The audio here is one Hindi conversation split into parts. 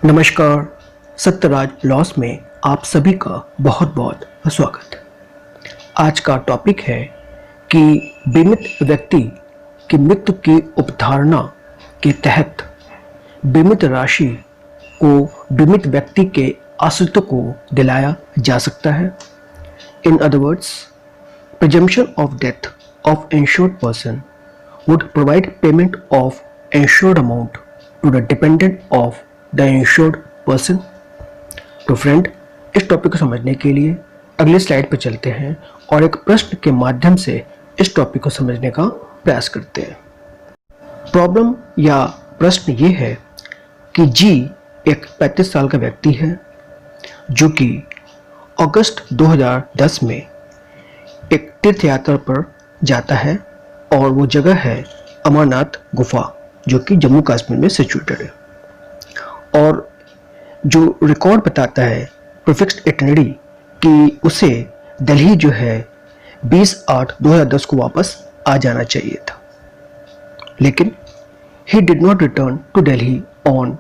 नमस्कार। सत्यराज लॉस में आप सभी का बहुत बहुत स्वागत। आज का टॉपिक है कि बीमित व्यक्ति की मृत्यु की उपधारणा के तहत बीमित राशि को बीमित व्यक्ति के आश्रितों को दिलाया जा सकता है। In other words, presumption of death of insured person would provide payment of insured amount to the dependent of the insured person. तो फ्रेंड, इस टॉपिक को समझने के लिए अगले स्लाइड पर चलते हैं और एक प्रश्न के माध्यम से इस टॉपिक को समझने का प्रयास करते हैं। प्रॉब्लम या प्रश्न ये है कि जी एक 35 साल का व्यक्ति है जो कि अगस्त 2010 में एक तीर्थ यात्रा पर जाता है और वो जगह है अमरनाथ गुफा जो कि जम्मू कश्मीर में सिचुएटेड है। और जो रिकॉर्ड बताता है प्रीफिक्स्ड इटिनरी कि उसे दिल्ली जो है 20/8/2010 को वापस आ जाना चाहिए था, लेकिन he did not return to Delhi on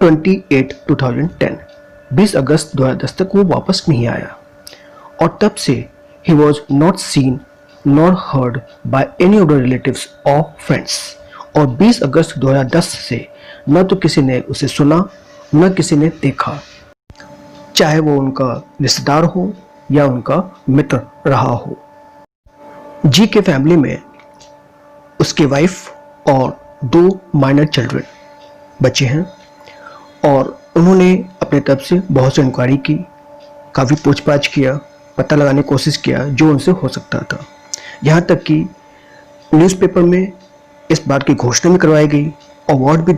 28/2010। 20 अगस्त 2010 तक वो वापस नहीं आया और तब से he was not seen nor heard by any of the relatives और फ्रेंड्स। और 20 अगस्त 2010 से न तो किसी ने उसे सुना न किसी ने देखा, चाहे वो उनका रिश्तेदार हो या उनका मित्र रहा हो। जी के फैमिली में उसके वाइफ और 2 माइनर चिल्ड्रन बच्चे हैं और उन्होंने अपने तरफ से बहुत सी इंक्वायरी की, काफ़ी पूछताछ किया, पता लगाने की कोशिश किया जो उनसे हो सकता था। यहाँ तक कि न्यूज़पेपर में इस बात की घोषणा भी करवाई गई, अवार्ड भी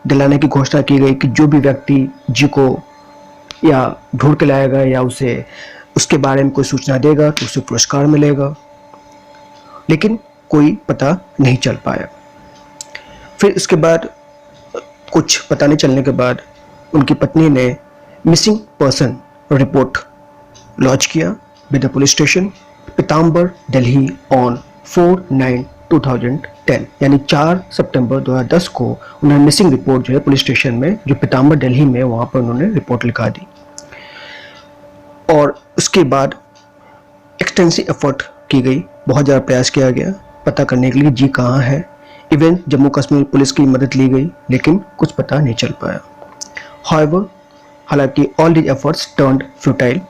दिलाने की घोषणा की गई कि जो भी व्यक्ति जी को या ढूंढ के लाएगा या उसके बारे में कोई सूचना देगा तो उसे पुरस्कार मिलेगा, लेकिन कोई पता नहीं चल पाया। फिर इसके बाद कुछ पता नहीं चलने के बाद उनकी पत्नी ने मिसिंग पर्सन रिपोर्ट लॉन्च किया with the police station Pitambar Delhi on 4/9/2010, यानी 4 सितंबर 2010 को उन्होंने मिसिंग रिपोर्ट जो है पुलिस स्टेशन में जो पीताम्बर दिल्ली में वहाँ पर उन्होंने रिपोर्ट लिखा दी। और उसके बाद एक्सटेंसिव एफर्ट की गई, बहुत ज़्यादा प्रयास किया गया पता करने के लिए जी कहाँ है। इवन जम्मू कश्मीर पुलिस की मदद ली गई, लेकिन कुछ पता नहीं चल पाया। हाउएवर, हालांकि all these efforts turned futile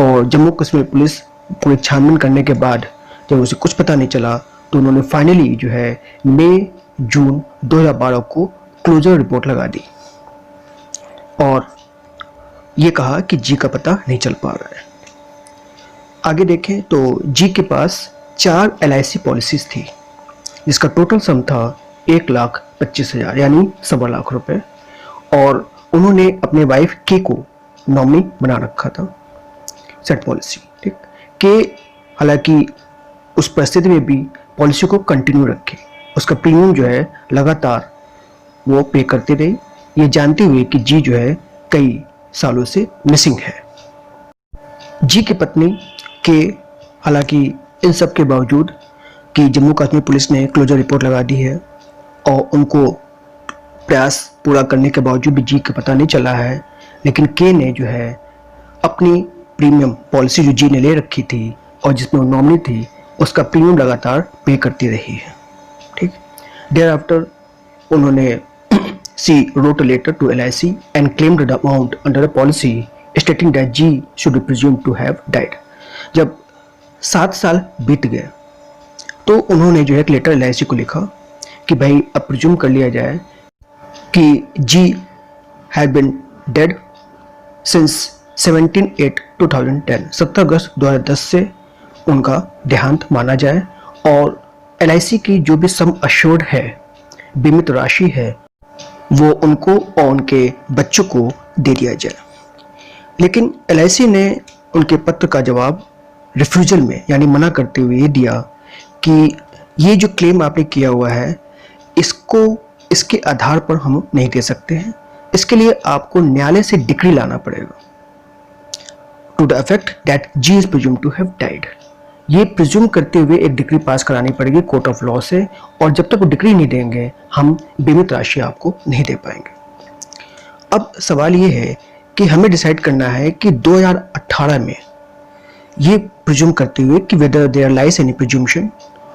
और जम्मू कश्मीर पुलिस पूरी छानबीन करने के बाद जब उसे कुछ पता नहीं चला तो उन्होंने फाइनली जो है मई-जून 2012 को क्लोजर रिपोर्ट लगा दी और ये कहा कि जी का पता नहीं चल पा रहा है। आगे देखें तो जी के पास 4 LIC पॉलिसीज थी जिसका टोटल सम था 1,25,000 यानी 1.25 लाख रुपए, और उन्होंने अपने वाइफ के को नॉमिनी बना रखा था सेट पॉलिसी। ठीक, के हालांकि उस परिस्थिति में भी पॉलिसी को कंटिन्यू रखे, उसका प्रीमियम जो है लगातार वो पे करते रहे, ये जानते हुए कि जी जो है कई सालों से मिसिंग है। जी की पत्नी के हालांकि इन सब के बावजूद कि जम्मू कश्मीर पुलिस ने क्लोजर रिपोर्ट लगा दी है और उनको प्रयास पूरा करने के बावजूद भी जी का पता नहीं चला है, लेकिन के ने जो है अपनी प्रीमियम पॉलिसी जो जी ने ले रखी थी और जिसमें वो नॉमिनी थी उसका प्रीमियम लगातार पे करती रही है। ठीक, देयर आफ्टर उन्होंने she wrote letter to LIC and claimed the amount under the policy stating that G should be presumed to have died. जब 7 साल बीत गए तो उन्होंने जो है एक लेटर LIC को लिखा कि भाई अब प्रिज्यूम कर लिया जाए कि जी हैड बीन डेड सिंस 17/8/2010, 17 अगस्त 2010 से उनका देहांत माना जाए और LIC की जो भी सम अश्योर्ड है, बीमित राशि है, वो उनको और उनके बच्चों को दे दिया जाए। लेकिन LIC ने उनके पत्र का जवाब रिफ्यूजल में यानी मना करते हुए ये दिया कि ये जो क्लेम आपने किया हुआ है इसके आधार पर हम नहीं दे सकते हैं, इसके लिए आपको न्यायालय से डिक्री लाना पड़ेगा to the effect that G is presumed to have died. ये प्रिज्यूम करते हुए एक डिग्री पास करानी पड़ेगी कोर्ट ऑफ लॉ से, और जब तक वो डिग्री नहीं देंगे हम बीमित राशि आपको नहीं दे पाएंगे। अब सवाल ये है कि हमें डिसाइड करना है कि 2018 में ये प्रिज्यूम करते हुए कि whether there lies any presumption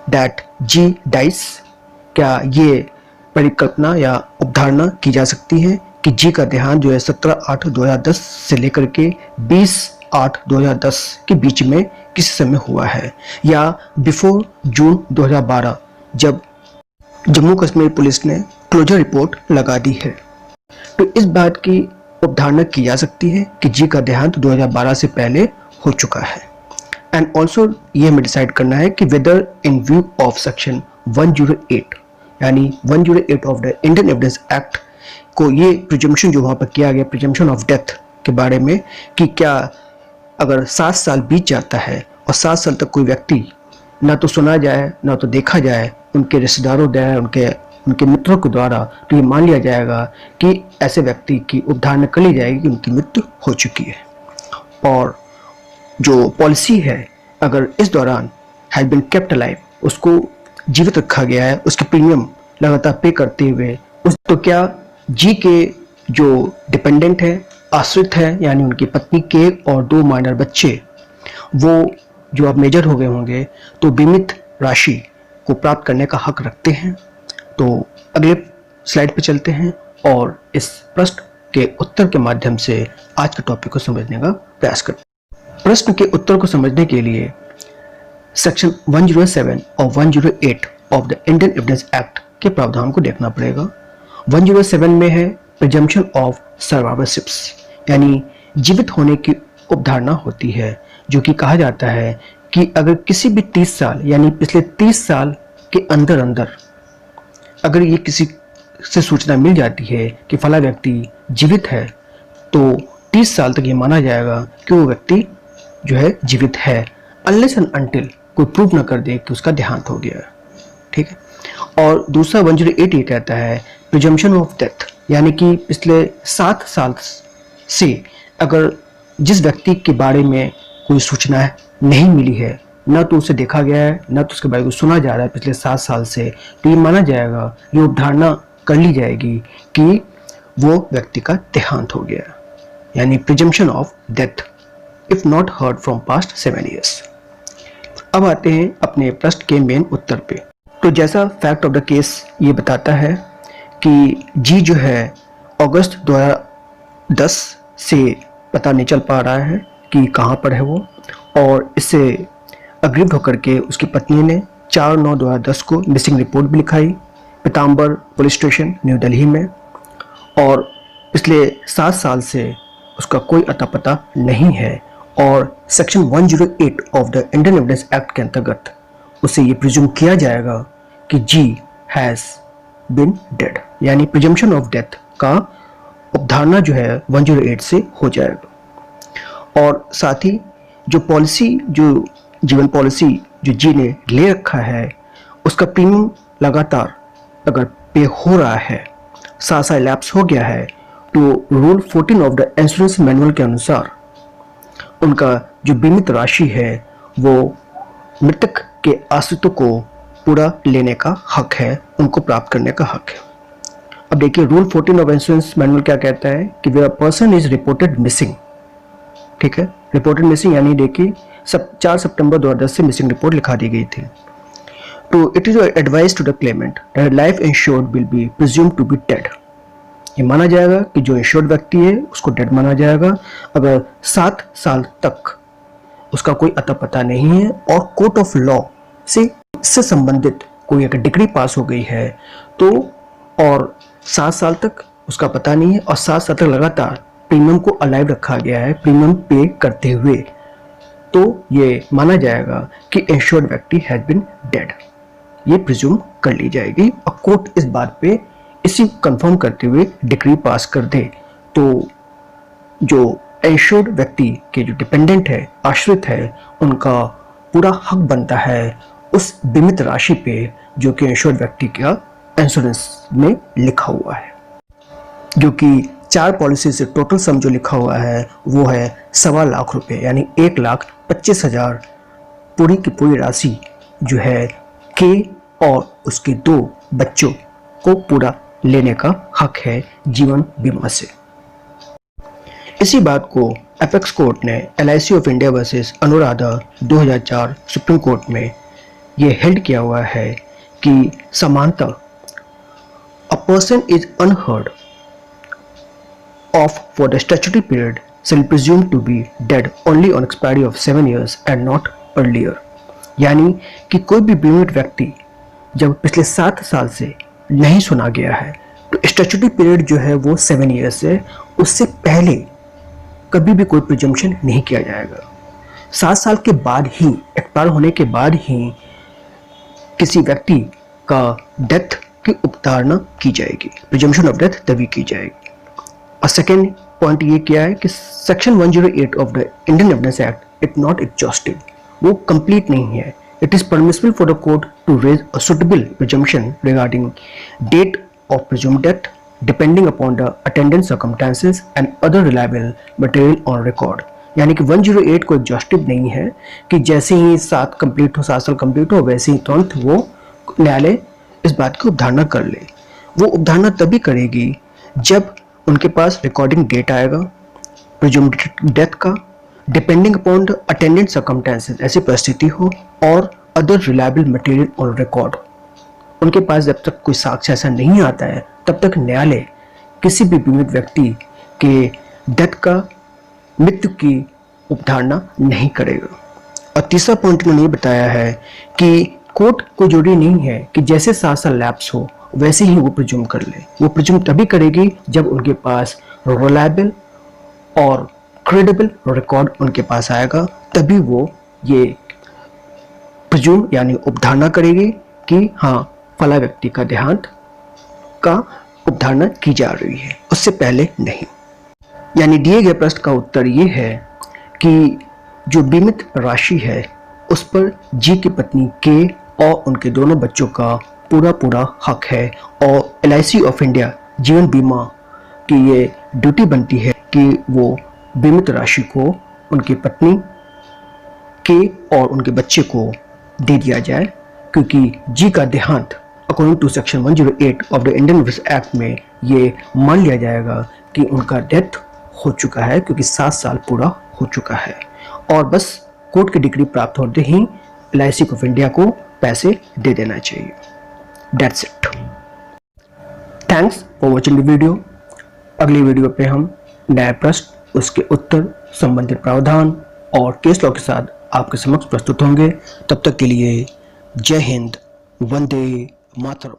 that G dies, क्या ये परिकल्पना या अवधारणा की जा सकती है कि जी का देहांत जो है 17/8/2010 से लेकर के 20/8/2010 के बीच में किसी समय हुआ है, या बिफोर जून 2012 जब जम्मू कश्मीर पुलिस ने क्लोजर रिपोर्ट लगा दी है। तो इस बात की अवधारणा की जा सकती है कि जी का देहांत 2012 से पहले हो चुका है। एंड ऑल्सो ये हमें डिसाइड करना है कि whether in view of section 108 यानी 108 of the Indian evidence act को ये प्रिजम्पशन जो वहाँ पर किया गया प्रिजम्पशन ऑफ डेथ के बारे में, कि क्या अगर 7 साल बीत जाता है और 7 साल तक कोई व्यक्ति ना तो सुना जाए ना तो देखा जाए उनके रिश्तेदारों द्वारा उनके मित्रों के द्वारा, तो ये मान लिया जाएगा कि ऐसे व्यक्ति की अवधारणा कर ली जाएगी कि उनकी मृत्यु हो चुकी है। और जो पॉलिसी है अगर इस दौरान हैज बीन केप्ट अलाइव, उसको जीवित रखा गया है, उसकी प्रीमियम लगातार पे करते हुए तो क्या जी के जो डिपेंडेंट है, आश्रित है, यानी उनकी पत्नी के और 2 माइनर बच्चे, वो जो अब मेजर हो गए होंगे तो बीमित राशि को प्राप्त करने का हक रखते हैं। तो अगले स्लाइड पे चलते हैं और इस प्रश्न के उत्तर के माध्यम से आज के टॉपिक को समझने का प्रयास करते हैं। प्रश्न के उत्तर को समझने के लिए सेक्शन 107 और 108 of the Indian evidence act के प्रावधान को देखना पड़ेगा। 107 में है प्रिजम्पशन ऑफ सर्वाइवरशिप्स, यानी जीवित होने की अवधारणा होती है, जो कि कहा जाता है कि अगर किसी भी 30 साल यानी पिछले 30 साल के अंदर अगर ये किसी से सूचना मिल जाती है कि फला व्यक्ति जीवित है, तो 30 साल तक ये माना जाएगा कि वो व्यक्ति जो है जीवित है, अनलेस एंड अनटिल कोई प्रूव न कर दे कि उसका देहांत हो गया है। ठीक है। और दूसरा 108 ये कहता है प्रिजम्पशन ऑफ डेथ, यानी कि पिछले 7 साल से अगर जिस व्यक्ति के बारे में कोई सूचना नहीं मिली है, न तो उसे देखा गया है, न तो उसके बारे में सुना जा रहा है पिछले 7 साल से, तो ये माना जाएगा, ये अवधारणा कर ली जाएगी कि वो व्यक्ति का देहांत हो गया, यानी presumption of death if not heard from past 7 years। अब आते हैं अपने प्रश्न के मेन उत्तर पे। तो जैसा फैक्ट ऑफ द केस ये बताता है कि जी जो है अगस्त 2010 से पता नहीं चल पा रहा है कि कहाँ पर है वो, और इससे अग्रीव होकर के उसकी पत्नी ने 4/9/2010 को मिसिंग रिपोर्ट भी लिखाई पीताम्बर पुलिस स्टेशन न्यू दिल्ली में, और पिछले 7 साल से उसका कोई अता पता नहीं है। और section 108 of the Indian evidence act के अंतर्गत उसे ये प्रिज्यूम किया जाएगा कि जी हैज़ बिन डेड, यानी प्रिजम्पशन ऑफ डेथ का अवधारणा जो है 108 से हो जाएगा। और साथ ही जो पॉलिसी, जो जीवन पॉलिसी जो जी ने ले रखा है, उसका प्रीमियम लगातार अगर पे हो रहा है, 7 साल लैप्स हो गया है, तो rule 14 of the insurance manual के अनुसार उनका जो बीमित राशि है वो मृतक के आश्रितों को पूरा लेने का हक है, उनको प्राप्त करने का हक है। अब देखिए रूल 14 ऑफ इंश्योरेंस मैनुअल क्या कहता है कि where a person is reported missing, ठीक है, रिपोर्टेड मिसिंग यानी देखिए 4 सितंबर 2010 से मिसिंग रिपोर्ट लिखा दी गई थी। तो it is advice to the claimant that life insured will be presumed to be dead, ये माना जाएगा कि जो इंश्योर्ड व्यक्ति है उसको डेड माना जाएगा अगर 7 साल तक उसका कोई अता पता नहीं है और कोर्ट ऑफ लॉ से इससे संबंधित कोई अगर डिग्री पास हो गई है तो, और 7 साल तक उसका पता नहीं है और 7 साल तक लगातार प्रीमियम को अलाइव रखा गया है प्रीमियम पे करते हुए, तो ये माना जाएगा कि इंश्योर्ड व्यक्ति हैज बिन डेड, ये प्रिज्यूम कर ली जाएगी। और कोर्ट इस बात पे इसी कंफर्म करते हुए डिग्री पास कर दे तो जो इंश्योर्ड व्यक्ति के जो डिपेंडेंट है, आश्रित है, उनका पूरा हक बनता है उस बीमित राशि पे जो कि इंश्योर्ड व्यक्ति का इंश्योरेंस में लिखा हुआ है, जो कि 4 पॉलिसी से टोटल सम जो लिखा हुआ है वो है 1.25 लाख रुपए, यानी 1,25,000 पूरी की पूरी राशि जो है के और उसके 2 बच्चों को पूरा लेने का हक है जीवन बीमा से। इसी बात को एपेक्स कोर्ट ने LIC of India versus Anuradha 2004 supreme court में ये हेल्ड किया हुआ है कि समानता अ person is unheard of for the statutory period shall presumed to be dead only on expiry of 7 years and not earlier। यानी कि कोई भी बीमित व्यक्ति जब पिछले 7 साल से नहीं सुना गया है तो स्टैट्यूटरी पीरियड जो है वो 7 ईयर्स है, उससे पहले कभी भी कोई प्रिजम्पशन नहीं किया जाएगा। 7 साल के बाद ही, एक्सपायर होने के बाद ही किसी व्यक्ति का डेथ की उपधारणा की जाएगी, प्रिजम्पशन ऑफ डेथ तभी की जाएगी। और सेकेंड पॉइंट ये क्या है कि section 108 of the Indian evidence act it not exhaustive, वो कंप्लीट नहीं है। It is permissible for the court to raise a suitable presumption regarding date of presumed death depending upon the attendant circumstances and other reliable material on record. यानी कि 108 को एग्जॉस्टिव नहीं है कि जैसे ही 7 साल कंप्लीट हो वैसे ही तुरंत वो न्यायालय इस बात की उपधारणा कर ले। वो उपधारणा तभी करेगी जब उनके पास रिकॉर्डिंग डेट आएगा प्रिज्यूम्ड डेथ का, depending upon the attendant circumstances, ऐसी परिस्थिति हो, और other reliable material on record. उनके पास जब तक कोई साक्ष्य ऐसा नहीं आता है तब तक न्यायालय किसी भी बीमित व्यक्ति के डेथ का, मृत्यु की उपधारणा नहीं करेगा। और तीसरा पॉइंट उन्होंने ये बताया है कि कोर्ट को जरूरी नहीं है कि जैसे 7 साल लैप्स हो वैसे ही वो प्रिज्यूम कर ले। वो प्रिज्यूम तभी करेगी जब उनके पास रिलायबल और क्रेडिबल रिकॉर्ड उनके पास आएगा, तभी वो ये प्रिज्यूम यानी उपधारणा करेगी कि हाँ फला व्यक्ति का देहांत का उपधारणा की जा रही है, उससे पहले नहीं। यानी दिए गए प्रश्न का उत्तर ये है कि जो बीमित राशि है उस पर जी की पत्नी के और उनके दोनों बच्चों का पूरा हक है, और LIC ऑफ इंडिया जीवन बीमा की ये ड्यूटी बनती है कि वो बीमित राशि को उनकी पत्नी के और उनके बच्चे को दे दिया जाए, क्योंकि जी का देहांत according to section 108 of the Indian evidence act में ये मान लिया जाएगा कि उनका डेथ हो चुका है, क्योंकि 7 साल पूरा हो चुका है, और बस कोर्ट की डिग्री प्राप्त होते ही LIC ऑफ इंडिया को पैसे दे देना चाहिए। That's it. Thanks for watching the video। अगली वीडियो पे हम नए प्रश्न, उसके उत्तर, संबंधित प्रावधान और केस लॉ के साथ आपके समक्ष प्रस्तुत होंगे। तब तक के लिए जय हिंद, वंदे मातरम।